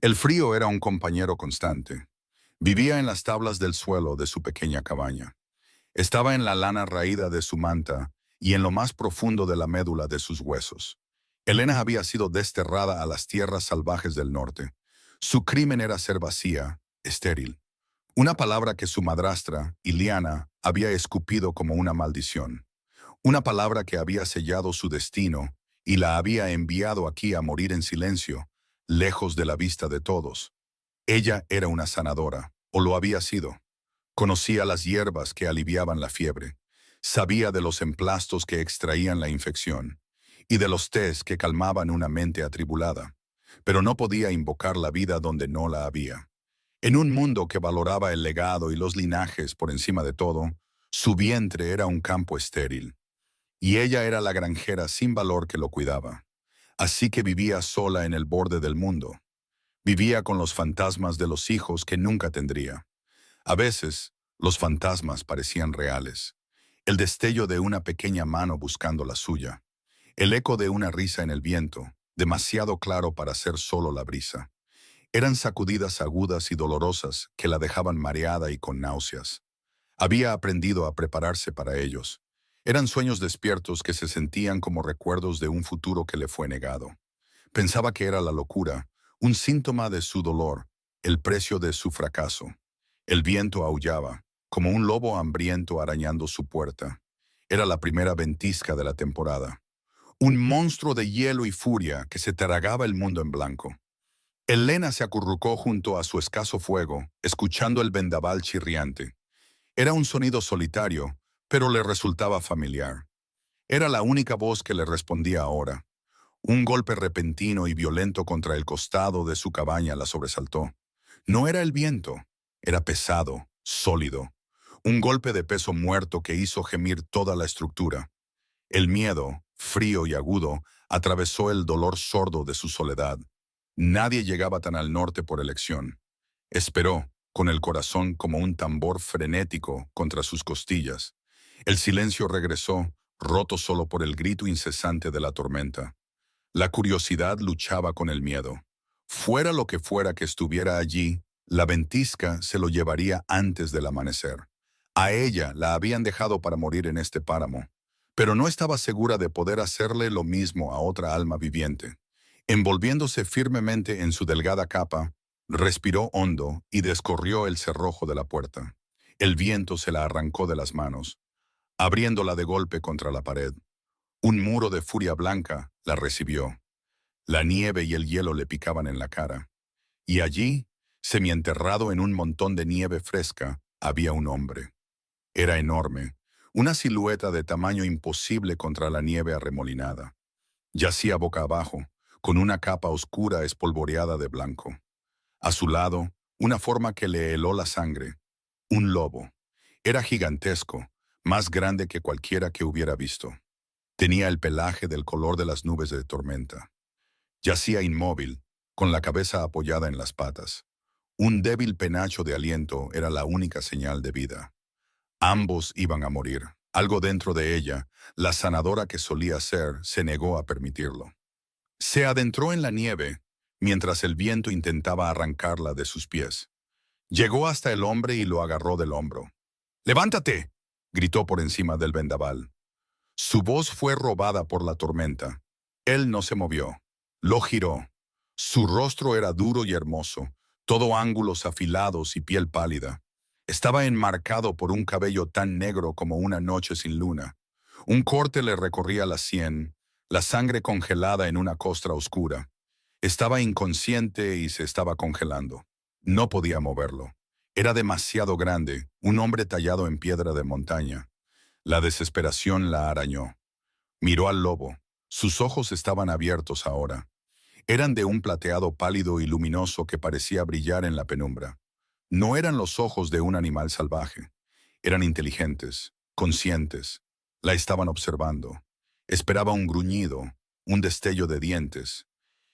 El frío era un compañero constante. Vivía en las tablas del suelo de su pequeña cabaña. Estaba en la lana raída de su manta y en lo más profundo de la médula de sus huesos. Elena había sido desterrada a las tierras salvajes del norte. Su crimen era ser vacía, estéril. Una palabra que su madrastra, Iliana, había escupido como una maldición. Una palabra que había sellado su destino y la había enviado aquí a morir en silencio, lejos de la vista de todos. Ella era una sanadora, o lo había sido. Conocía las hierbas que aliviaban la fiebre. Sabía de los emplastos que extraían la infección y de los tés que calmaban una mente atribulada. Pero no podía invocar la vida donde no la había. En un mundo que valoraba el legado y los linajes por encima de todo, su vientre era un campo estéril. Y ella era la granjera sin valor que lo cuidaba. Así que vivía sola en el borde del mundo. Vivía con los fantasmas de los hijos que nunca tendría. A veces, los fantasmas parecían reales. El destello de una pequeña mano buscando la suya. El eco de una risa en el viento, demasiado claro para ser solo la brisa. Eran sacudidas agudas y dolorosas que la dejaban mareada y con náuseas. Había aprendido a prepararse para ellos. Eran sueños despiertos que se sentían como recuerdos de un futuro que le fue negado. Pensaba que era la locura, un síntoma de su dolor, el precio de su fracaso. El viento aullaba, como un lobo hambriento arañando su puerta. Era la primera ventisca de la temporada. Un monstruo de hielo y furia que se tragaba el mundo en blanco. Elena se acurrucó junto a su escaso fuego, escuchando el vendaval chirriante. Era un sonido solitario, pero le resultaba familiar. Era la única voz que le respondía ahora. Un golpe repentino y violento contra el costado de su cabaña la sobresaltó. No era el viento, era pesado, sólido. Un golpe de peso muerto que hizo gemir toda la estructura. El miedo, frío y agudo, atravesó el dolor sordo de su soledad. Nadie llegaba tan al norte por elección. Esperó, con el corazón como un tambor frenético contra sus costillas. El silencio regresó, roto solo por el grito incesante de la tormenta. La curiosidad luchaba con el miedo. Fuera lo que fuera que estuviera allí, la ventisca se lo llevaría antes del amanecer. A ella la habían dejado para morir en este páramo, pero no estaba segura de poder hacerle lo mismo a otra alma viviente. Envolviéndose firmemente en su delgada capa, respiró hondo y descorrió el cerrojo de la puerta. El viento se la arrancó de las manos, abriéndola de golpe contra la pared. Un muro de furia blanca la recibió. La nieve y el hielo le picaban en la cara. Y allí, semienterrado en un montón de nieve fresca, había un hombre. Era enorme, una silueta de tamaño imposible contra la nieve arremolinada. Yacía boca abajo, con una capa oscura espolvoreada de blanco. A su lado, una forma que le heló la sangre. Un lobo. Era gigantesco, más grande que cualquiera que hubiera visto. Tenía el pelaje del color de las nubes de tormenta. Yacía inmóvil, con la cabeza apoyada en las patas. Un débil penacho de aliento era la única señal de vida. Ambos iban a morir. Algo dentro de ella, la sanadora que solía ser, se negó a permitirlo. Se adentró en la nieve, mientras el viento intentaba arrancarla de sus pies. Llegó hasta el hombre y lo agarró del hombro. ¡Levántate!, gritó por encima del vendaval. Su voz fue robada por la tormenta. Él no se movió. Lo giró. Su rostro era duro y hermoso, todo ángulos afilados y piel pálida. Estaba enmarcado por un cabello tan negro como una noche sin luna. Un corte le recorría la sien, la sangre congelada en una costra oscura. Estaba inconsciente y se estaba congelando. No podía moverlo. Era demasiado grande, un hombre tallado en piedra de montaña. La desesperación la arañó. Miró al lobo. Sus ojos estaban abiertos ahora. Eran de un plateado pálido y luminoso que parecía brillar en la penumbra. No eran los ojos de un animal salvaje. Eran inteligentes, conscientes. La estaban observando. Esperaba un gruñido, un destello de dientes.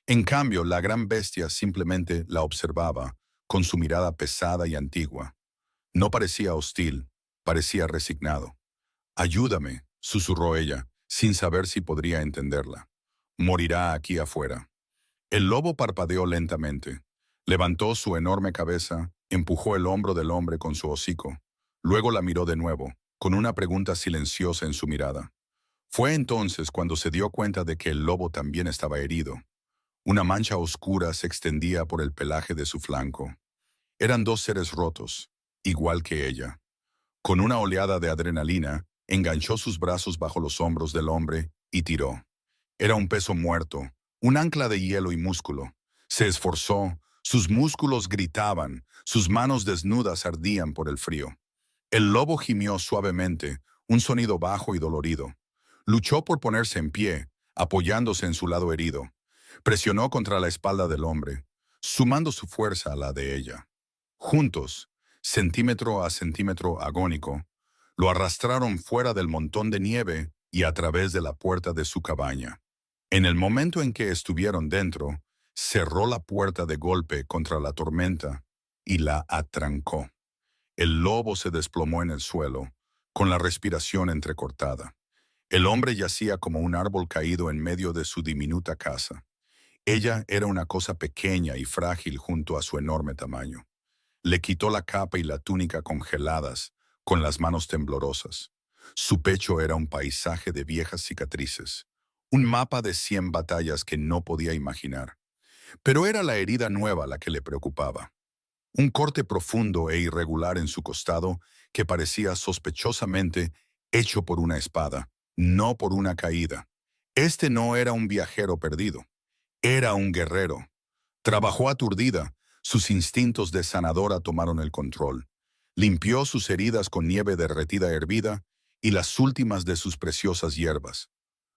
En cambio, la gran bestia simplemente la observaba, con su mirada pesada y antigua. No parecía hostil, parecía resignado. «Ayúdame», susurró ella, sin saber si podría entenderla. «Morirá aquí afuera». El lobo parpadeó lentamente. Levantó su enorme cabeza, empujó el hombro del hombre con su hocico. Luego la miró de nuevo, con una pregunta silenciosa en su mirada. Fue entonces cuando se dio cuenta de que el lobo también estaba herido. Una mancha oscura se extendía por el pelaje de su flanco. Eran dos seres rotos, igual que ella. Con una oleada de adrenalina, enganchó sus brazos bajo los hombros del hombre y tiró. Era un peso muerto, un ancla de hielo y músculo. Se esforzó, sus músculos gritaban, sus manos desnudas ardían por el frío. El lobo gimió suavemente, un sonido bajo y dolorido. Luchó por ponerse en pie, apoyándose en su lado herido. Presionó contra la espalda del hombre, sumando su fuerza a la de ella. Juntos, centímetro a centímetro agónico, lo arrastraron fuera del montón de nieve y a través de la puerta de su cabaña. En el momento en que estuvieron dentro, cerró la puerta de golpe contra la tormenta y la atrancó. El lobo se desplomó en el suelo, con la respiración entrecortada. El hombre yacía como un árbol caído en medio de su diminuta casa. Ella era una cosa pequeña y frágil junto a su enorme tamaño. Le quitó la capa y la túnica congeladas, con las manos temblorosas. Su pecho era un paisaje de viejas cicatrices, un mapa de 100 batallas que no podía imaginar. Pero era la herida nueva la que le preocupaba. Un corte profundo e irregular en su costado que parecía sospechosamente hecho por una espada, no por una caída. Este no era un viajero perdido, era un guerrero. Trabajó aturdida, sus instintos de sanadora tomaron el control. Limpió sus heridas con nieve derretida hervida y las últimas de sus preciosas hierbas.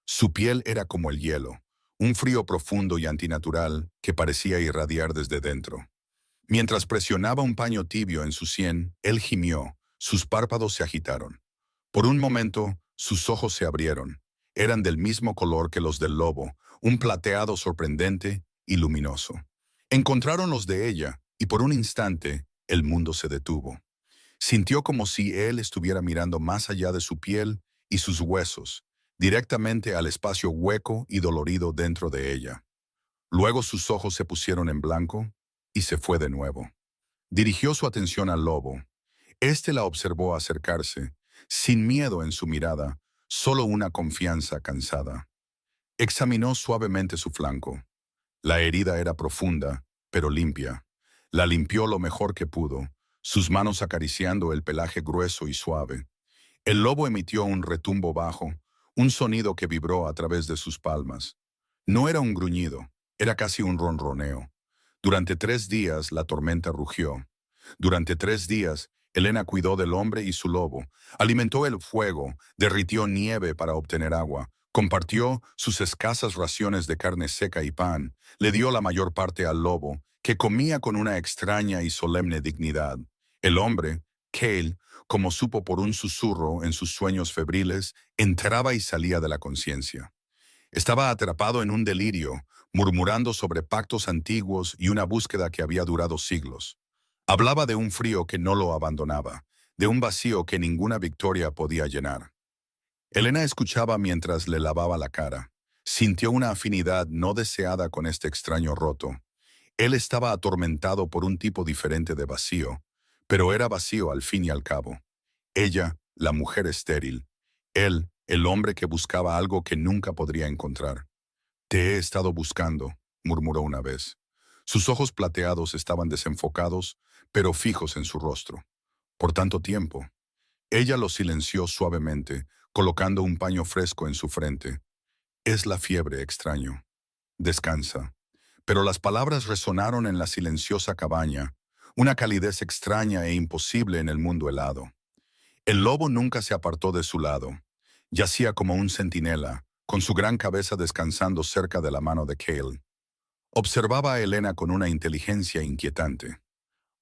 Su piel era como el hielo, un frío profundo y antinatural que parecía irradiar desde dentro. Mientras presionaba un paño tibio en su sien, él gimió, sus párpados se agitaron. Por un momento, sus ojos se abrieron. Eran del mismo color que los del lobo, un plateado sorprendente y luminoso. Encontraron los de ella, y por un instante, el mundo se detuvo. Sintió como si él estuviera mirando más allá de su piel y sus huesos, directamente al espacio hueco y dolorido dentro de ella. Luego sus ojos se pusieron en blanco y se fue de nuevo. Dirigió su atención al lobo. Este la observó acercarse, sin miedo en su mirada, solo una confianza cansada. Examinó suavemente su flanco. La herida era profunda, pero limpia. La limpió lo mejor que pudo, sus manos acariciando el pelaje grueso y suave. El lobo emitió un retumbo bajo, un sonido que vibró a través de sus palmas. No era un gruñido, era casi un ronroneo. Durante 3 días la tormenta rugió. Durante 3 días, Elena cuidó del hombre y su lobo, alimentó el fuego, derritió nieve para obtener agua, compartió sus escasas raciones de carne seca y pan, le dio la mayor parte al lobo, que comía con una extraña y solemne dignidad. El hombre, Cale, como supo por un susurro en sus sueños febriles, entraba y salía de la conciencia. Estaba atrapado en un delirio, murmurando sobre pactos antiguos y una búsqueda que había durado siglos. Hablaba de un frío que no lo abandonaba, de un vacío que ninguna victoria podía llenar. Elena escuchaba mientras le lavaba la cara. Sintió una afinidad no deseada con este extraño roto. Él estaba atormentado por un tipo diferente de vacío, pero era vacío al fin y al cabo. Ella, la mujer estéril. Él, el hombre que buscaba algo que nunca podría encontrar. «Te he estado buscando», murmuró una vez. Sus ojos plateados estaban desenfocados, pero fijos en su rostro. Por tanto tiempo. Ella lo silenció suavemente, colocando un paño fresco en su frente. «Es la fiebre, extraño. Descansa». Pero las palabras resonaron en la silenciosa cabaña, una calidez extraña e imposible en el mundo helado. El lobo nunca se apartó de su lado. Yacía como un centinela, con su gran cabeza descansando cerca de la mano de Cale. Observaba a Elena con una inteligencia inquietante.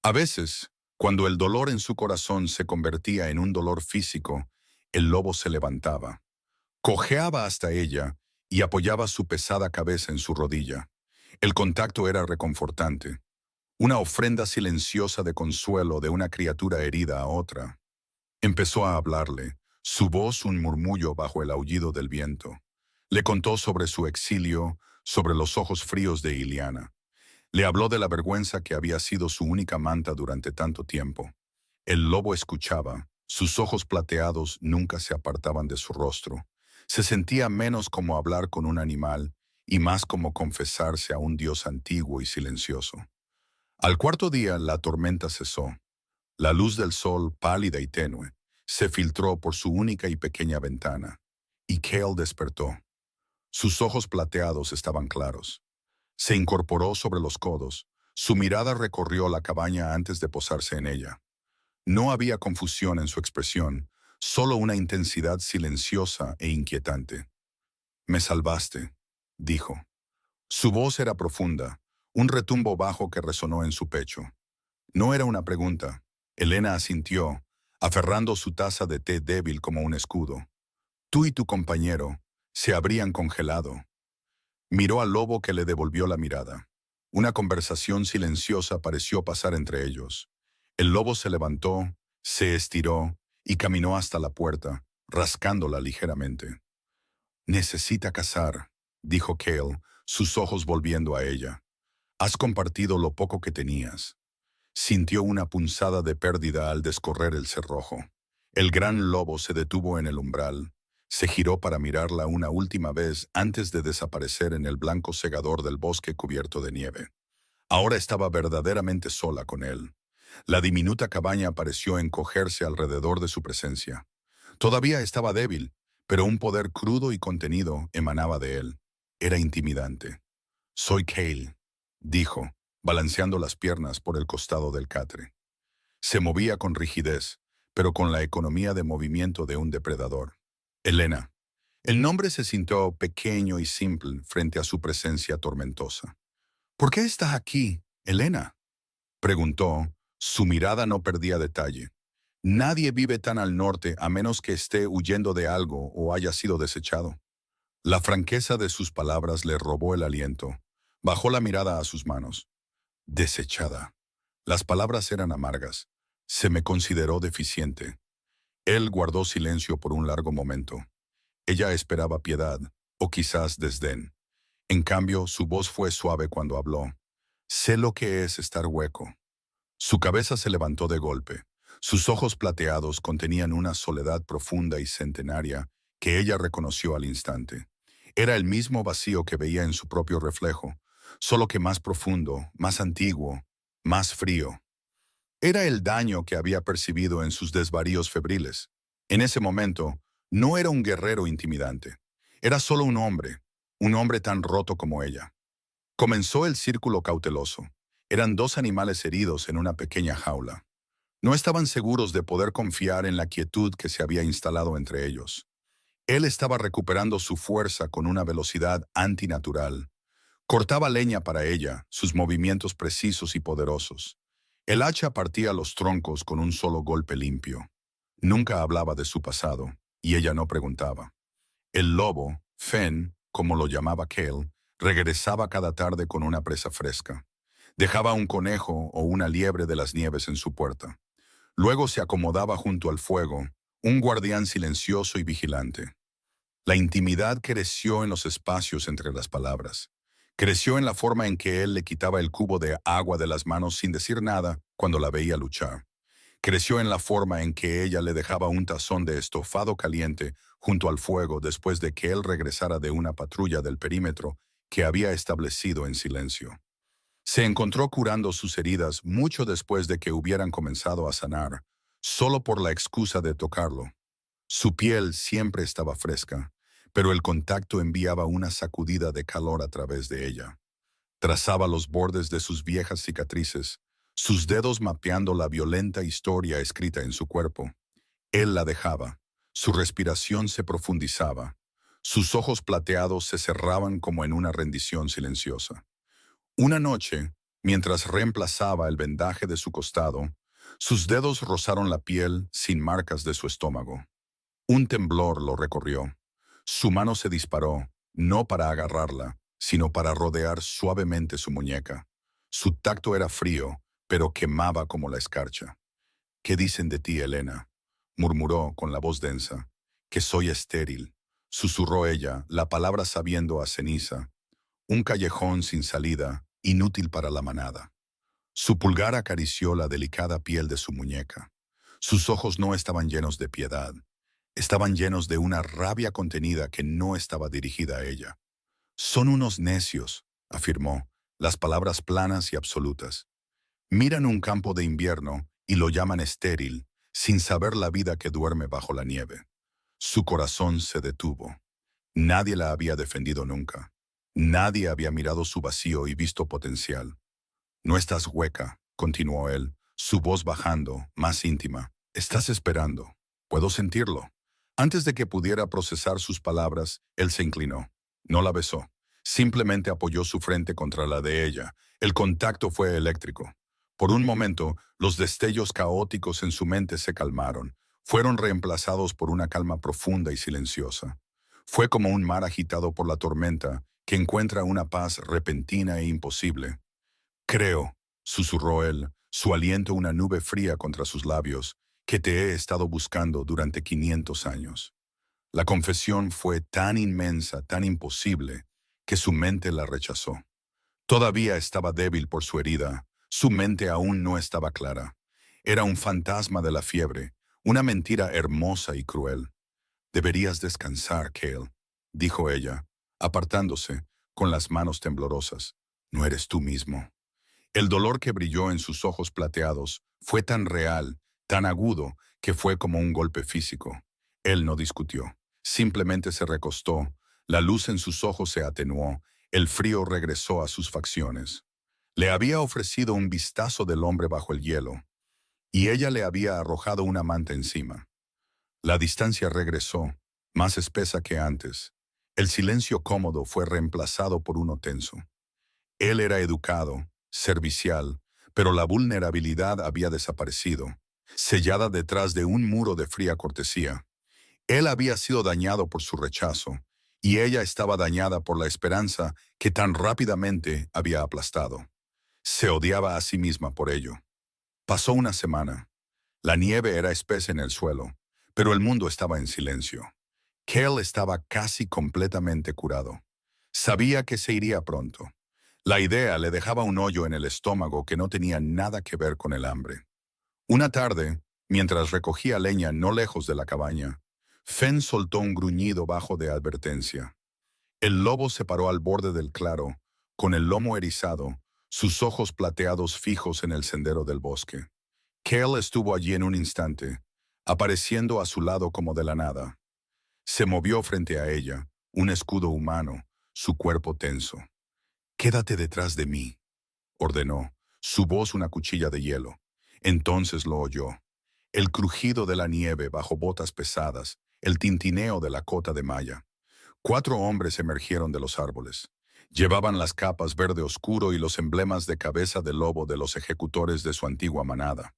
A veces, cuando el dolor en su corazón se convertía en un dolor físico, el lobo se levantaba. Cojeaba hasta ella y apoyaba su pesada cabeza en su rodilla. El contacto era reconfortante, una ofrenda silenciosa de consuelo de una criatura herida a otra. Empezó a hablarle, su voz un murmullo bajo el aullido del viento. Le contó sobre su exilio, sobre los ojos fríos de Iliana. Le habló de la vergüenza que había sido su única manta durante tanto tiempo. El lobo escuchaba, sus ojos plateados nunca se apartaban de su rostro. Se sentía menos como hablar con un animal y más como confesarse a un dios antiguo y silencioso. Al cuarto día la tormenta cesó. La luz del sol, pálida y tenue, se filtró por su única y pequeña ventana, y Cale despertó. Sus ojos plateados estaban claros. Se incorporó sobre los codos. Su mirada recorrió la cabaña antes de posarse en ella. No había confusión en su expresión, solo una intensidad silenciosa e inquietante. «Me salvaste», dijo. Su voz era profunda, un retumbo bajo que resonó en su pecho. No era una pregunta. Elena asintió, aferrando su taza de té débil como un escudo. «Tú y tu compañero se habrían congelado». Miró al lobo que le devolvió la mirada. Una conversación silenciosa pareció pasar entre ellos. El lobo se levantó, se estiró y caminó hasta la puerta, rascándola ligeramente. «Necesita cazar», dijo Cale, sus ojos volviendo a ella. «Has compartido lo poco que tenías». Sintió una punzada de pérdida al descorrer el cerrojo. El gran lobo se detuvo en el umbral. Se giró para mirarla una última vez antes de desaparecer en el blanco cegador del bosque cubierto de nieve. Ahora estaba verdaderamente sola con él. La diminuta cabaña pareció encogerse alrededor de su presencia. Todavía estaba débil, pero un poder crudo y contenido emanaba de él. Era intimidante. «Soy Cale», dijo, balanceando las piernas por el costado del catre. Se movía con rigidez, pero con la economía de movimiento de un depredador. «Elena». El nombre se sintió pequeño y simple frente a su presencia tormentosa. «¿Por qué estás aquí, Elena?», preguntó. Su mirada no perdía detalle. «Nadie vive tan al norte a menos que esté huyendo de algo o haya sido desechado». La franqueza de sus palabras le robó el aliento. Bajó la mirada a sus manos. «Desechada». Las palabras eran amargas. «Se me consideró deficiente». Él guardó silencio por un largo momento. Ella esperaba piedad, o quizás desdén. En cambio, su voz fue suave cuando habló. «Sé lo que es estar hueco». Su cabeza se levantó de golpe. Sus ojos plateados contenían una soledad profunda y centenaria que ella reconoció al instante. Era el mismo vacío que veía en su propio reflejo, solo que más profundo, más antiguo, más frío. Era el daño que había percibido en sus desvaríos febriles. En ese momento, no era un guerrero intimidante. Era solo un hombre tan roto como ella. Comenzó el círculo cauteloso. Eran dos animales heridos en una pequeña jaula. No estaban seguros de poder confiar en la quietud que se había instalado entre ellos. Él estaba recuperando su fuerza con una velocidad antinatural. Cortaba leña para ella, sus movimientos precisos y poderosos. El hacha partía los troncos con un solo golpe limpio. Nunca hablaba de su pasado, y ella no preguntaba. El lobo, Fen, como lo llamaba Cale, regresaba cada tarde con una presa fresca. Dejaba un conejo o una liebre de las nieves en su puerta. Luego se acomodaba junto al fuego, un guardián silencioso y vigilante. La intimidad creció en los espacios entre las palabras. Creció en la forma en que él le quitaba el cubo de agua de las manos sin decir nada cuando la veía luchar. Creció en la forma en que ella le dejaba un tazón de estofado caliente junto al fuego después de que él regresara de una patrulla del perímetro que había establecido en silencio. Se encontró curando sus heridas mucho después de que hubieran comenzado a sanar, solo por la excusa de tocarlo. Su piel siempre estaba fresca, pero el contacto enviaba una sacudida de calor a través de ella. Trazaba los bordes de sus viejas cicatrices, sus dedos mapeando la violenta historia escrita en su cuerpo. Él la dejaba. Su respiración se profundizaba. Sus ojos plateados se cerraban como en una rendición silenciosa. Una noche, mientras reemplazaba el vendaje de su costado, sus dedos rozaron la piel sin marcas de su estómago. Un temblor lo recorrió. Su mano se disparó, no para agarrarla, sino para rodear suavemente su muñeca. Su tacto era frío, pero quemaba como la escarcha. «¿Qué dicen de ti, Elena?», murmuró con la voz densa. «Que soy estéril», susurró ella, la palabra sabiendo a ceniza. Un callejón sin salida, inútil para la manada. Su pulgar acarició la delicada piel de su muñeca. Sus ojos no estaban llenos de piedad. Estaban llenos de una rabia contenida que no estaba dirigida a ella. Son unos necios, afirmó, las palabras planas y absolutas. Miran un campo de invierno y lo llaman estéril, sin saber la vida que duerme bajo la nieve. Su corazón se detuvo. Nadie la había defendido nunca. Nadie había mirado su vacío y visto potencial. No estás hueca, continuó él, su voz bajando, más íntima. Estás esperando. Puedo sentirlo. Antes de que pudiera procesar sus palabras, él se inclinó. No la besó. Simplemente apoyó su frente contra la de ella. El contacto fue eléctrico. Por un momento, los destellos caóticos en su mente se calmaron. Fueron reemplazados por una calma profunda y silenciosa. Fue como un mar agitado por la tormenta que encuentra una paz repentina e imposible. Creo, susurró él, su aliento una nube fría contra sus labios, que te he estado buscando durante 500 años. La confesión fue tan inmensa, tan imposible, que su mente la rechazó. Todavía estaba débil por su herida, su mente aún no estaba clara. Era un fantasma de la fiebre, una mentira hermosa y cruel. Deberías descansar, Cale, dijo ella, apartándose, con las manos temblorosas. No eres tú mismo. El dolor que brilló en sus ojos plateados fue tan real, tan agudo, que fue como un golpe físico. Él no discutió, simplemente se recostó, la luz en sus ojos se atenuó, el frío regresó a sus facciones. Le había ofrecido un vistazo del hombre bajo el hielo, y ella le había arrojado una manta encima. La distancia regresó, más espesa que antes. El silencio cómodo fue reemplazado por uno tenso. Él era educado, servicial, pero la vulnerabilidad había desaparecido, sellada detrás de un muro de fría cortesía. Él había sido dañado por su rechazo, y ella estaba dañada por la esperanza que tan rápidamente había aplastado. Se odiaba a sí misma por ello. Pasó una semana. La nieve era espesa en el suelo, pero el mundo estaba en silencio. Cale estaba casi completamente curado. Sabía que se iría pronto. La idea le dejaba un hoyo en el estómago que no tenía nada que ver con el hambre. Una tarde, mientras recogía leña no lejos de la cabaña, Fenn soltó un gruñido bajo de advertencia. El lobo se paró al borde del claro, con el lomo erizado, sus ojos plateados fijos en el sendero del bosque. Cale estuvo allí en un instante, apareciendo a su lado como de la nada. Se movió frente a ella, un escudo humano, su cuerpo tenso. «Quédate detrás de mí», ordenó, su voz una cuchilla de hielo. Entonces lo oyó. El crujido de la nieve bajo botas pesadas, el tintineo de la cota de malla. 4 hombres emergieron de los árboles. Llevaban las capas verde oscuro y los emblemas de cabeza de lobo de los ejecutores de su antigua manada.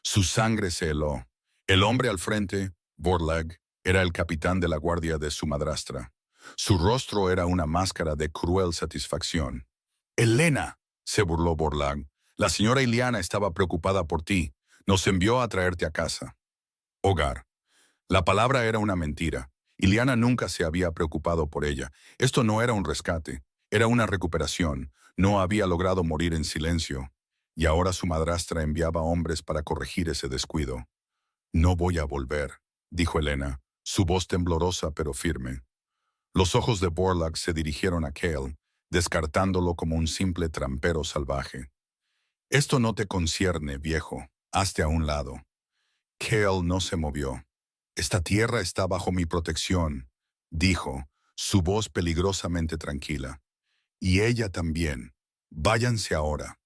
Su sangre se heló. El hombre al frente, Borlag, era el capitán de la guardia de su madrastra. Su rostro era una máscara de cruel satisfacción. «Elena», se burló Borlag, «la señora Iliana estaba preocupada por ti. Nos envió a traerte a casa». Hogar. La palabra era una mentira. Iliana nunca se había preocupado por ella. Esto no era un rescate, era una recuperación. No había logrado morir en silencio. Y ahora su madrastra enviaba hombres para corregir ese descuido. «No voy a volver», dijo Elena, su voz temblorosa pero firme. Los ojos de Borlag se dirigieron a Cale, descartándolo como un simple trampero salvaje. «Esto no te concierne, viejo. Hazte a un lado». Cale no se movió. «Esta tierra está bajo mi protección», dijo, su voz peligrosamente tranquila. «Y ella también. Váyanse ahora».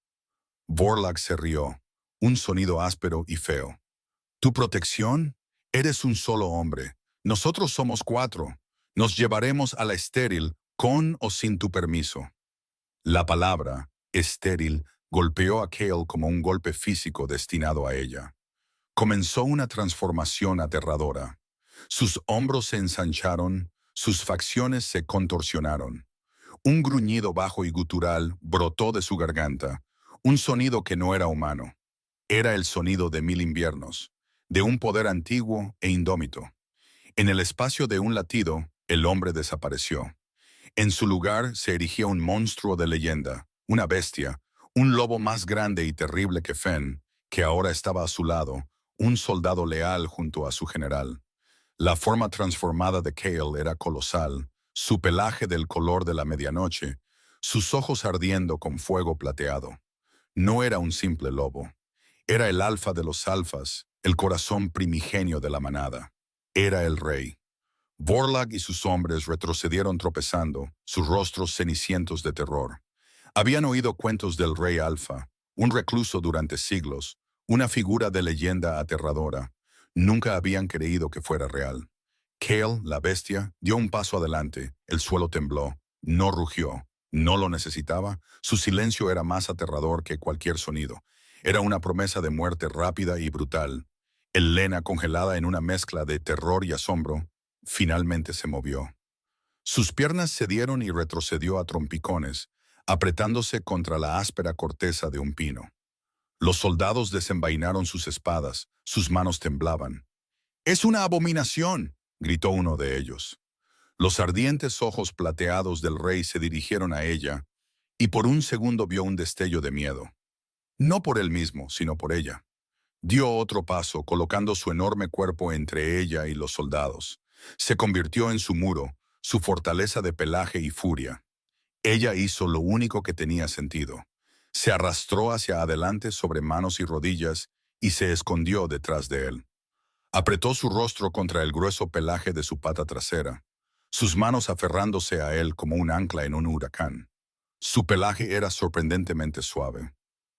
Borlag se rió, un sonido áspero y feo. «¿Tu protección? Eres un solo hombre. Nosotros somos 4. Nos llevaremos a la estéril, con o sin tu permiso». La palabra, estéril, golpeó a Cale como un golpe físico destinado a ella. Comenzó una transformación aterradora. Sus hombros se ensancharon, sus facciones se contorsionaron. Un gruñido bajo y gutural brotó de su garganta, un sonido que no era humano. Era el sonido de 1000 inviernos, de un poder antiguo e indómito. En el espacio de un latido, el hombre desapareció. En su lugar se erigía un monstruo de leyenda, una bestia, un lobo más grande y terrible que Fenn, que ahora estaba a su lado, un soldado leal junto a su general. La forma transformada de Cale era colosal, su pelaje del color de la medianoche, sus ojos ardiendo con fuego plateado. No era un simple lobo. Era el alfa de los alfas, el corazón primigenio de la manada. Era el rey. Vorlag y sus hombres retrocedieron tropezando, sus rostros cenicientos de terror. Habían oído cuentos del rey Alfa, un recluso durante siglos, una figura de leyenda aterradora. Nunca habían creído que fuera real. Cale, la bestia, dio un paso adelante. El suelo tembló. No rugió. No lo necesitaba. Su silencio era más aterrador que cualquier sonido. Era una promesa de muerte rápida y brutal. Helena, congelada en una mezcla de terror y asombro, finalmente se movió. Sus piernas cedieron y retrocedió a trompicones, apretándose contra la áspera corteza de un pino. Los soldados desenvainaron sus espadas, sus manos temblaban. «¡Es una abominación!», gritó uno de ellos. Los ardientes ojos plateados del rey se dirigieron a ella, y por un segundo vio un destello de miedo. No por él mismo, sino por ella. Dio otro paso, colocando su enorme cuerpo entre ella y los soldados. Se convirtió en su muro, su fortaleza de pelaje y furia. Ella hizo lo único que tenía sentido. Se arrastró hacia adelante sobre manos y rodillas y se escondió detrás de él. Apretó su rostro contra el grueso pelaje de su pata trasera, sus manos aferrándose a él como un ancla en un huracán. Su pelaje era sorprendentemente suave.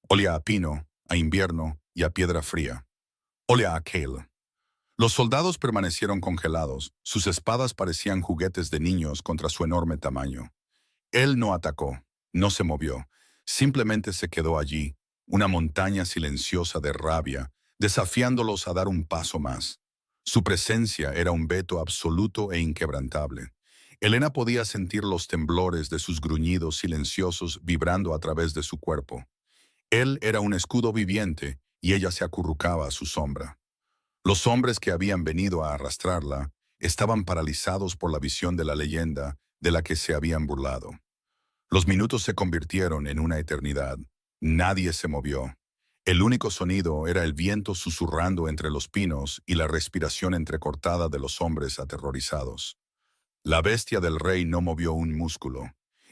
Olía a pino, a invierno y a piedra fría. Olía a Cale. Los soldados permanecieron congelados, sus espadas parecían juguetes de niños contra su enorme tamaño. Él no atacó, no se movió, simplemente se quedó allí, una montaña silenciosa de rabia, desafiándolos a dar un paso más. Su presencia era un veto absoluto e inquebrantable. Helena podía sentir los temblores de sus gruñidos silenciosos vibrando a través de su cuerpo. Él era un escudo viviente y ella se acurrucaba a su sombra. Los hombres que habían venido a arrastrarla estaban paralizados por la visión de la leyenda de la que se habían burlado. Los minutos se convirtieron en una eternidad. Nadie se movió. El único sonido era el viento susurrando entre los pinos y la respiración entrecortada de los hombres aterrorizados. La bestia del rey no movió un músculo.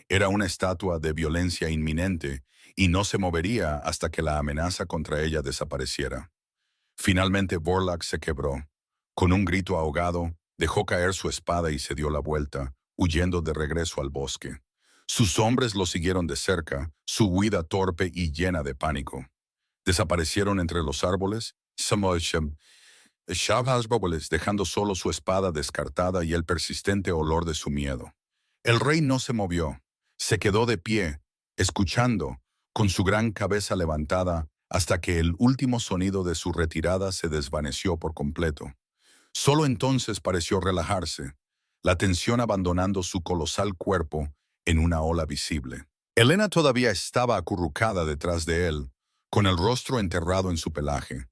Era una estatua de violencia inminente y no se movería hasta que la amenaza contra ella desapareciera. Finalmente Vorlag se quebró. Con un grito ahogado, dejó caer su espada y se dio la vuelta, huyendo de regreso al bosque. Sus hombres lo siguieron de cerca, su huida torpe y llena de pánico. Desaparecieron entre los árboles, dejando solo su espada descartada y el persistente olor de su miedo. El rey no se movió, se quedó de pie, escuchando, con su gran cabeza levantada, hasta que el último sonido de su retirada se desvaneció por completo. Solo entonces pareció relajarse, la tensión abandonando su colosal cuerpo en una ola visible. Helena todavía estaba acurrucada detrás de él, con el rostro enterrado en su pelaje.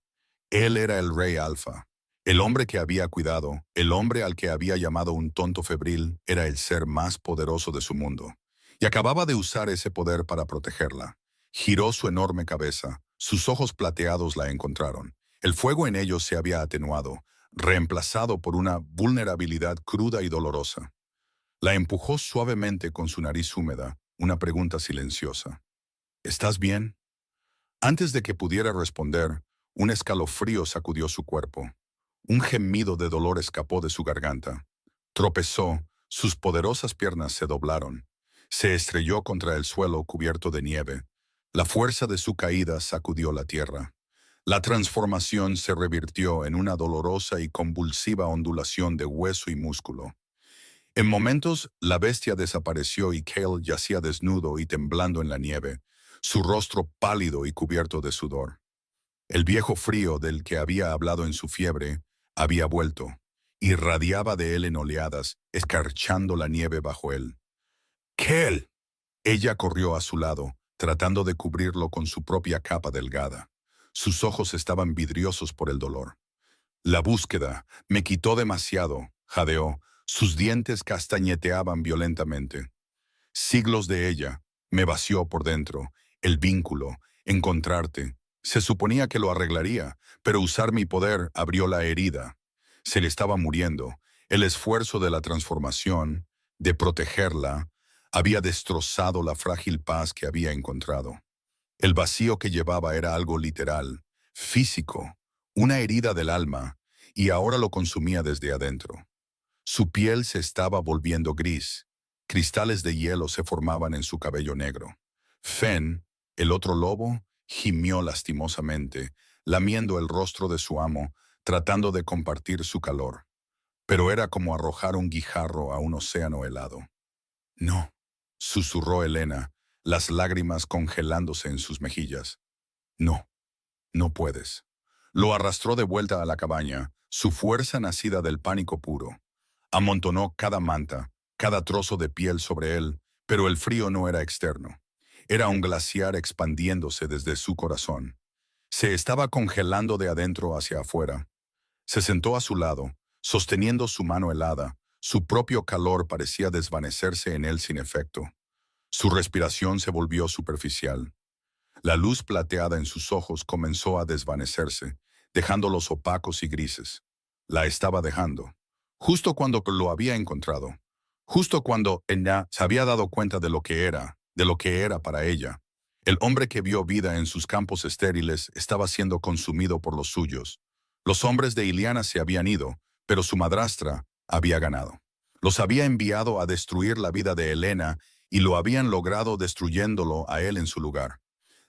Él era el rey Alfa, el hombre que había cuidado, el hombre al que había llamado un tonto febril, era el ser más poderoso de su mundo, y acababa de usar ese poder para protegerla. Giró su enorme cabeza, sus ojos plateados la encontraron. El fuego en ellos se había atenuado, reemplazado por una vulnerabilidad cruda y dolorosa. La empujó suavemente con su nariz húmeda, una pregunta silenciosa. «¿Estás bien?». Antes de que pudiera responder, un escalofrío sacudió su cuerpo. Un gemido de dolor escapó de su garganta. Tropezó, sus poderosas piernas se doblaron. Se estrelló contra el suelo cubierto de nieve. La fuerza de su caída sacudió la tierra. La transformación se revirtió en una dolorosa y convulsiva ondulación de hueso y músculo. En momentos, la bestia desapareció y Cale yacía desnudo y temblando en la nieve, su rostro pálido y cubierto de sudor. El viejo frío del que había hablado en su fiebre había vuelto, irradiaba de él en oleadas, escarchando la nieve bajo él. «¡Cale!». Ella corrió a su lado, tratando de cubrirlo con su propia capa delgada. Sus ojos estaban vidriosos por el dolor. «La búsqueda me quitó demasiado», jadeó. Sus dientes castañeteaban violentamente. «Siglos de ella, Me vació por dentro, el vínculo, encontrarte. Se suponía que lo arreglaría, pero usar mi poder abrió la herida. Se le estaba muriendo. El esfuerzo de la transformación, de protegerla, había destrozado la frágil paz que había encontrado. El vacío que llevaba era algo literal, físico, una herida del alma, y ahora lo consumía desde adentro. Su piel se estaba volviendo gris. Cristales de hielo se formaban en su cabello negro. Fen, el otro lobo, gimió lastimosamente, lamiendo el rostro de su amo, tratando de compartir su calor. Pero era como arrojar un guijarro a un océano helado. No, susurró Elena, las lágrimas congelándose en sus mejillas. No, no puedes. Lo arrastró de vuelta a la cabaña, su fuerza nacida del pánico puro. Amontonó cada manta, cada trozo de piel sobre él, pero el frío no era externo. Era un glaciar expandiéndose desde su corazón. Se estaba congelando de adentro hacia afuera. Se sentó a su lado, sosteniendo su mano helada. Su propio calor parecía desvanecerse en él sin efecto. Su respiración se volvió superficial. La luz plateada en sus ojos comenzó a desvanecerse, dejándolos opacos y grises. La estaba dejando. Justo cuando lo había encontrado. Justo cuando ella se había dado cuenta de lo que era para ella. El hombre que vio vida en sus campos estériles estaba siendo consumido por los suyos. Los hombres de Iliana se habían ido, pero su madrastra había ganado. Los había enviado a destruir la vida de Helena y lo habían logrado destruyéndolo a él en su lugar.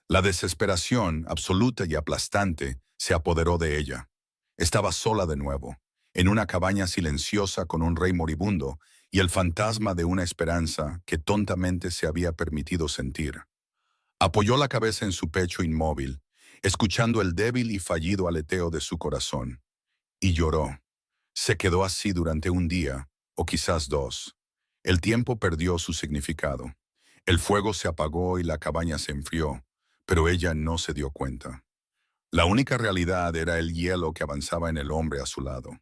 La desesperación, absoluta y aplastante, se apoderó de ella. Estaba sola de nuevo, en una cabaña silenciosa con un rey moribundo y el fantasma de una esperanza que tontamente se había permitido sentir. Apoyó la cabeza en su pecho inmóvil, escuchando el débil y fallido aleteo de su corazón, y lloró. Se quedó así durante un día, o quizás dos. El tiempo perdió su significado. El fuego se apagó y la cabaña se enfrió, pero ella no se dio cuenta. La única realidad era el hielo que avanzaba en el hombre a su lado.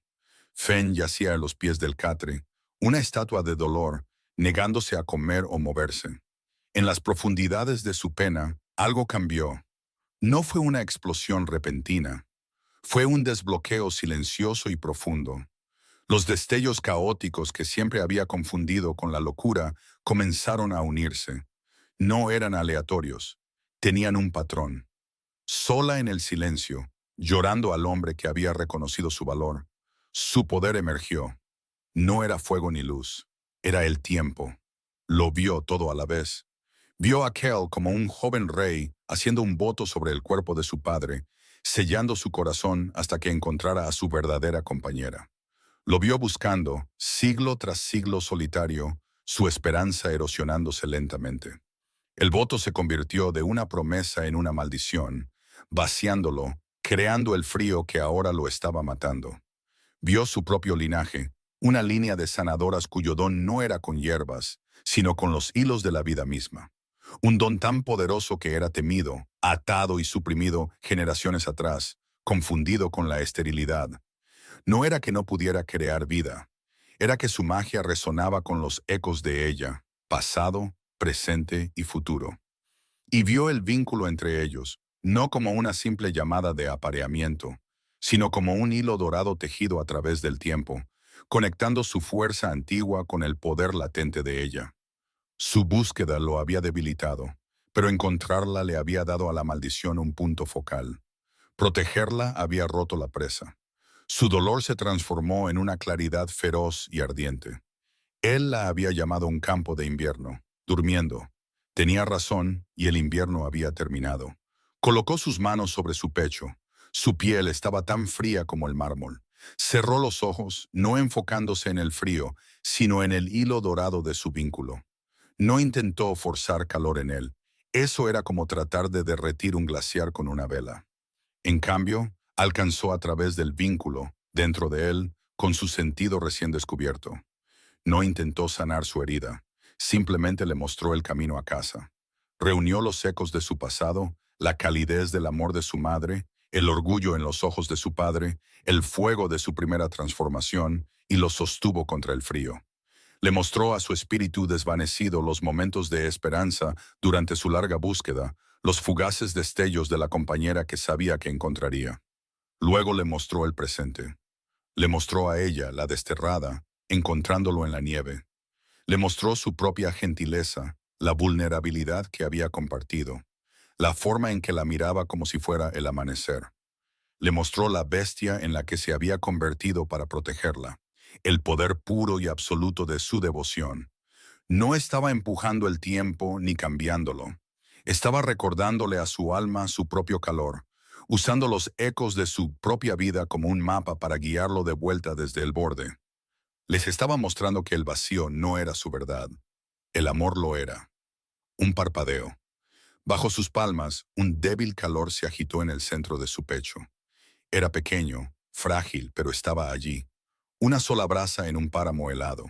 Fen yacía a los pies del catre, una estatua de dolor, negándose a comer o moverse. En las profundidades de su pena, algo cambió. No fue una explosión repentina. Fue un desbloqueo silencioso y profundo. Los destellos caóticos que siempre había confundido con la locura comenzaron a unirse. No eran aleatorios. Tenían un patrón. Sola en el silencio, llorando al hombre que había reconocido su valor, su poder emergió. No era fuego ni luz. Era el tiempo. Lo vio todo a la vez. Vio a Kel como un joven rey haciendo un voto sobre el cuerpo de su padre, sellando su corazón hasta que encontrara a su verdadera compañera. Lo vio buscando, siglo tras siglo solitario, su esperanza erosionándose lentamente. El voto se convirtió de una promesa en una maldición, vaciándolo, creando el frío que ahora lo estaba matando. Vio su propio linaje, una línea de sanadoras cuyo don no era con hierbas, sino con los hilos de la vida misma. Un don tan poderoso que era temido, atado y suprimido generaciones atrás, confundido con la esterilidad. No era que no pudiera crear vida, era que su magia resonaba con los ecos de ella, pasado, presente y futuro. Y vio el vínculo entre ellos, no como una simple llamada de apareamiento, sino como un hilo dorado tejido a través del tiempo, conectando su fuerza antigua con el poder latente de ella. Su búsqueda lo había debilitado, pero encontrarla le había dado a la maldición un punto focal. Protegerla había roto la presa. Su dolor se transformó en una claridad feroz y ardiente. Él la había llamado un campo de invierno, durmiendo. Tenía razón y el invierno había terminado. Colocó sus manos sobre su pecho. Su piel estaba tan fría como el mármol. Cerró los ojos, no enfocándose en el frío, sino en el hilo dorado de su vínculo. No intentó forzar calor en él. Eso era como tratar de derretir un glaciar con una vela. En cambio, alcanzó a través del vínculo, dentro de él, con su sentido recién descubierto. No intentó sanar su herida, simplemente le mostró el camino a casa. Reunió los ecos de su pasado, la calidez del amor de su madre, el orgullo en los ojos de su padre, el fuego de su primera transformación, y los sostuvo contra el frío. Le mostró a su espíritu desvanecido los momentos de esperanza durante su larga búsqueda, los fugaces destellos de la compañera que sabía que encontraría. Luego le mostró el presente. Le mostró a ella, la desterrada, encontrándolo en la nieve. Le mostró su propia gentileza, la vulnerabilidad que había compartido, la forma en que la miraba como si fuera el amanecer. Le mostró la bestia en la que se había convertido para protegerla, el poder puro y absoluto de su devoción. No estaba empujando el tiempo ni cambiándolo. Estaba recordándole a su alma su propio calor, usando los ecos de su propia vida como un mapa para guiarlo de vuelta desde el borde. Les estaba mostrando que el vacío no era su verdad. El amor lo era. Un parpadeo. Bajo sus palmas, un débil calor se agitó en el centro de su pecho. Era pequeño, frágil, pero estaba allí. Una sola brasa en un páramo helado.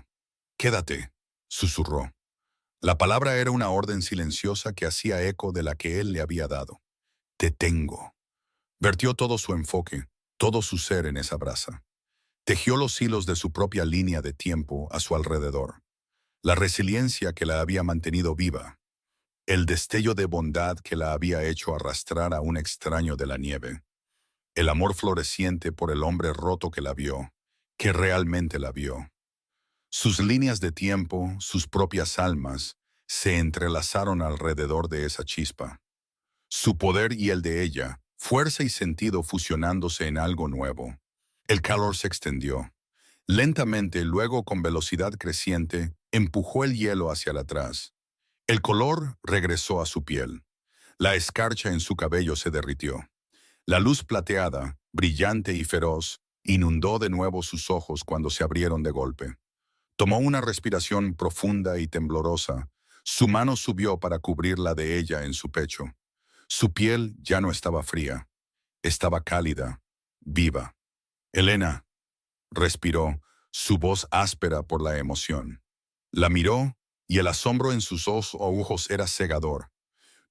«Quédate», susurró. La palabra era una orden silenciosa que hacía eco de la que él le había dado. «Te tengo». Vertió todo su enfoque, todo su ser en esa brasa. Tejió los hilos de su propia línea de tiempo a su alrededor. La resiliencia que la había mantenido viva. El destello de bondad que la había hecho arrastrar a un extraño de la nieve. El amor floreciente por el hombre roto que la vio, que realmente la vio. Sus líneas de tiempo, sus propias almas, se entrelazaron alrededor de esa chispa. Su poder y el de ella, fuerza y sentido fusionándose en algo nuevo. El calor se extendió. Lentamente, luego con velocidad creciente, empujó el hielo hacia atrás. El color regresó a su piel. La escarcha en su cabello se derritió. La luz plateada, brillante y feroz, inundó de nuevo sus ojos cuando se abrieron de golpe. Tomó una respiración profunda y temblorosa. Su mano subió para cubrirla de ella en su pecho. Su piel ya no estaba fría. Estaba cálida, viva. «Elena», respiró, su voz áspera por la emoción. La miró y el asombro en sus ojos era cegador.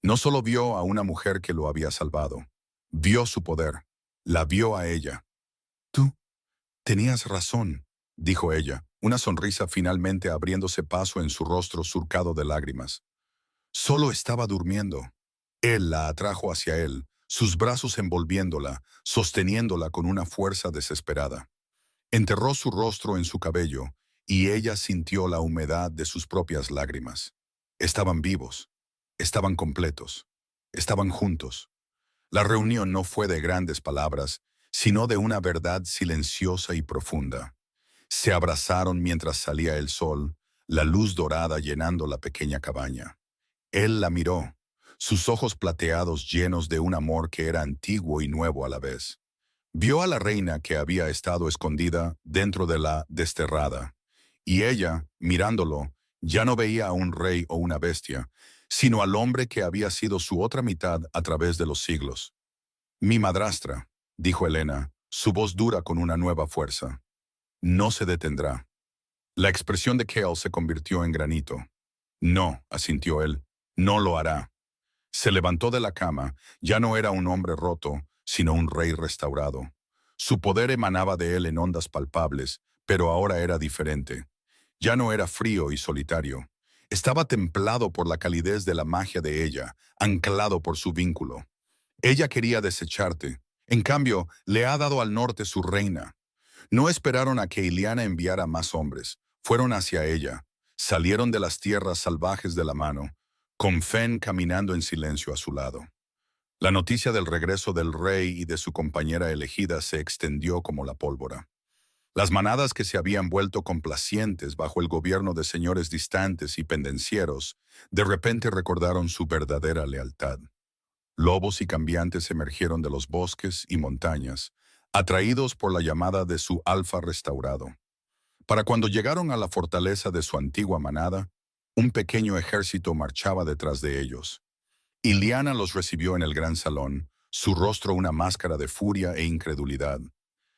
No solo vio a una mujer que lo había salvado, vio su poder, la vio a ella. «Tú tenías razón», dijo ella, una sonrisa finalmente abriéndose paso en su rostro surcado de lágrimas. Solo estaba durmiendo. Él la atrajo hacia él, sus brazos envolviéndola, sosteniéndola con una fuerza desesperada. Enterró su rostro en su cabello, y ella sintió la humedad de sus propias lágrimas. Estaban vivos, estaban completos, estaban juntos. La reunión no fue de grandes palabras, sino de una verdad silenciosa y profunda. Se abrazaron mientras salía el sol, la luz dorada llenando la pequeña cabaña. Él la miró, sus ojos plateados llenos de un amor que era antiguo y nuevo a la vez. Vio a la reina que había estado escondida dentro de la desterrada, y ella, mirándolo, ya no veía a un rey o una bestia, sino al hombre que había sido su otra mitad a través de los siglos. «Mi madrastra», dijo Elena, su voz dura con una nueva fuerza. «No se detendrá». La expresión de Cale se convirtió en granito. «No», asintió él, «no lo hará». Se levantó de la cama, ya no era un hombre roto, sino un rey restaurado. Su poder emanaba de él en ondas palpables, pero ahora era diferente. Ya no era frío y solitario. Estaba templado por la calidez de la magia de ella, anclado por su vínculo. Ella quería desecharte. En cambio, le ha dado al norte su reina. No esperaron a que Iliana enviara más hombres. Fueron hacia ella. Salieron de las tierras salvajes de la mano, con Fen caminando en silencio a su lado. La noticia del regreso del rey y de su compañera elegida se extendió como la pólvora. Las manadas que se habían vuelto complacientes bajo el gobierno de señores distantes y pendencieros, de repente recordaron su verdadera lealtad. Lobos y cambiantes emergieron de los bosques y montañas, atraídos por la llamada de su alfa restaurado. Para cuando llegaron a la fortaleza de su antigua manada, un pequeño ejército marchaba detrás de ellos. Iliana los recibió en el gran salón, su rostro una máscara de furia e incredulidad.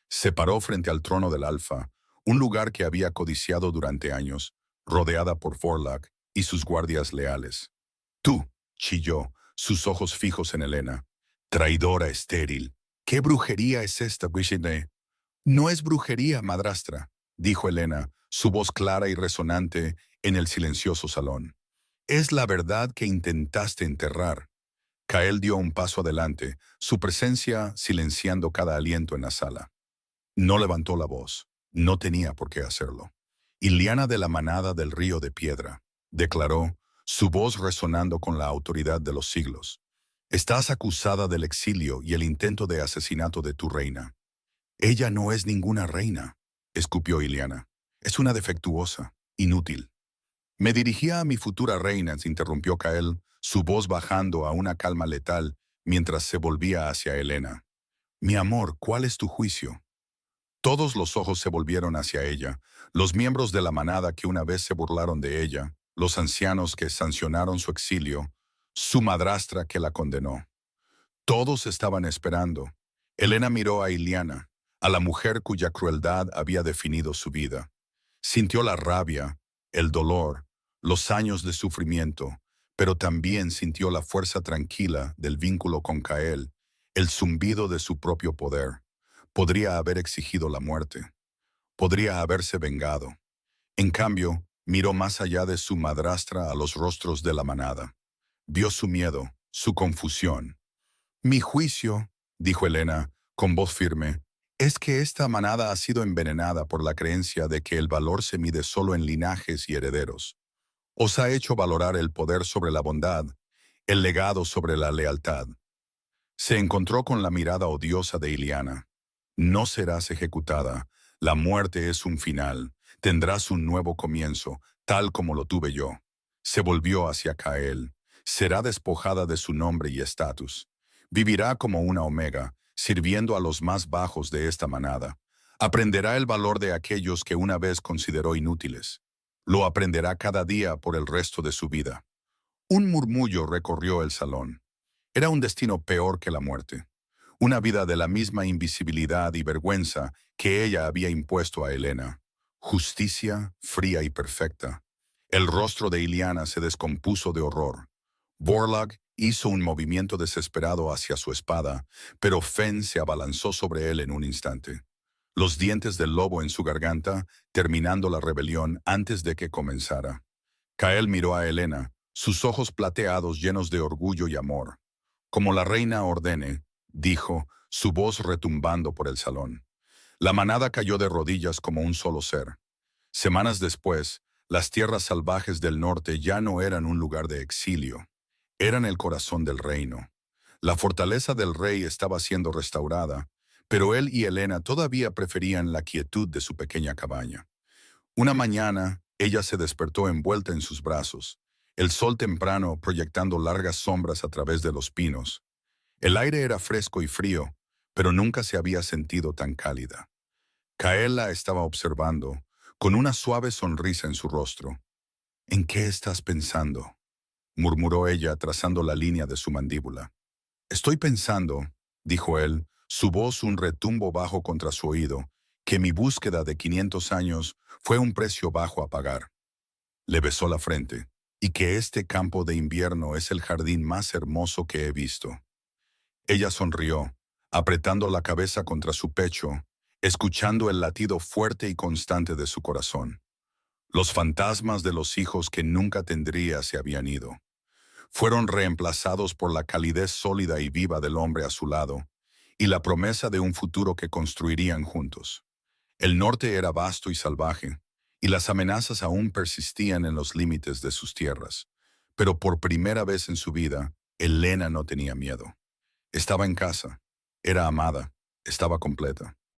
Se paró frente al trono del Alfa, un lugar que había codiciado durante años, rodeada por Forlac y sus guardias leales. «Tú», chilló, sus ojos fijos en Elena. «Traidora estéril. ¿Qué brujería es esta, Brigitte?» «No es brujería, madrastra», dijo Elena, su voz clara y resonante en el silencioso salón. Es la verdad que intentaste enterrar. Kael dio un paso adelante, su presencia silenciando cada aliento en la sala. No levantó la voz, no tenía por qué hacerlo. Iliana de la manada del río de piedra, declaró, su voz resonando con la autoridad de los siglos. Estás acusada del exilio y el intento de asesinato de tu reina. Ella no es ninguna reina, escupió Iliana. Es una defectuosa, inútil. Me dirigía a mi futura reina, se interrumpió Kael, su voz bajando a una calma letal mientras se volvía hacia Helena. Mi amor, ¿cuál es tu juicio? Todos los ojos se volvieron hacia ella, los miembros de la manada que una vez se burlaron de ella, los ancianos que sancionaron su exilio, su madrastra que la condenó. Todos estaban esperando. Helena miró a Iliana, a la mujer cuya crueldad había definido su vida. Sintió la rabia, el dolor, los años de sufrimiento, pero también sintió la fuerza tranquila del vínculo con Kael, el zumbido de su propio poder. Podría haber exigido la muerte. Podría haberse vengado. En cambio, miró más allá de su madrastra a los rostros de la manada. Vio su miedo, su confusión. Mi juicio, dijo Helena, con voz firme, es que esta manada ha sido envenenada por la creencia de que el valor se mide solo en linajes y herederos. Os ha hecho valorar el poder sobre la bondad, el legado sobre la lealtad. Se encontró con la mirada odiosa de Iliana. No serás ejecutada. La muerte es un final. Tendrás un nuevo comienzo, tal como lo tuve yo. Se volvió hacia Kael. Será despojada de su nombre y estatus. Vivirá como una omega, sirviendo a los más bajos de esta manada. Aprenderá el valor de aquellos que una vez consideró inútiles. Lo aprenderá cada día por el resto de su vida. Un murmullo recorrió el salón. Era un destino peor que la muerte. Una vida de la misma invisibilidad y vergüenza que ella había impuesto a Helena. Justicia fría y perfecta. El rostro de Iliana se descompuso de horror. Borlaug hizo un movimiento desesperado hacia su espada, pero Fen se abalanzó sobre él en un instante. Los dientes del lobo en su garganta, terminando la rebelión antes de que comenzara. Kael miró a Helena, sus ojos plateados llenos de orgullo y amor. Como la reina ordene, dijo, su voz retumbando por el salón. La manada cayó de rodillas como un solo ser. Semanas después, las tierras salvajes del norte ya no eran un lugar de exilio. Eran el corazón del reino. La fortaleza del rey estaba siendo restaurada, pero él y Helena todavía preferían la quietud de su pequeña cabaña. Una mañana, ella se despertó envuelta en sus brazos, el sol temprano proyectando largas sombras a través de los pinos. El aire era fresco y frío, pero nunca se había sentido tan cálida. Kael la estaba observando, con una suave sonrisa en su rostro. ¿En qué estás pensando?, murmuró ella trazando la línea de su mandíbula. Estoy pensando, dijo él, su voz un retumbo bajo contra su oído, que mi búsqueda de 500 años fue un precio bajo a pagar. Le besó la frente, y que este campo de invierno es el jardín más hermoso que he visto. Ella sonrió, apretando la cabeza contra su pecho, escuchando el latido fuerte y constante de su corazón. Los fantasmas de los hijos que nunca tendría se habían ido. Fueron reemplazados por la calidez sólida y viva del hombre a su lado, y la promesa de un futuro que construirían juntos. El norte era vasto y salvaje, y las amenazas aún persistían en los límites de sus tierras. Pero por primera vez en su vida, Helena no tenía miedo. Estaba en casa, era amada, estaba completa.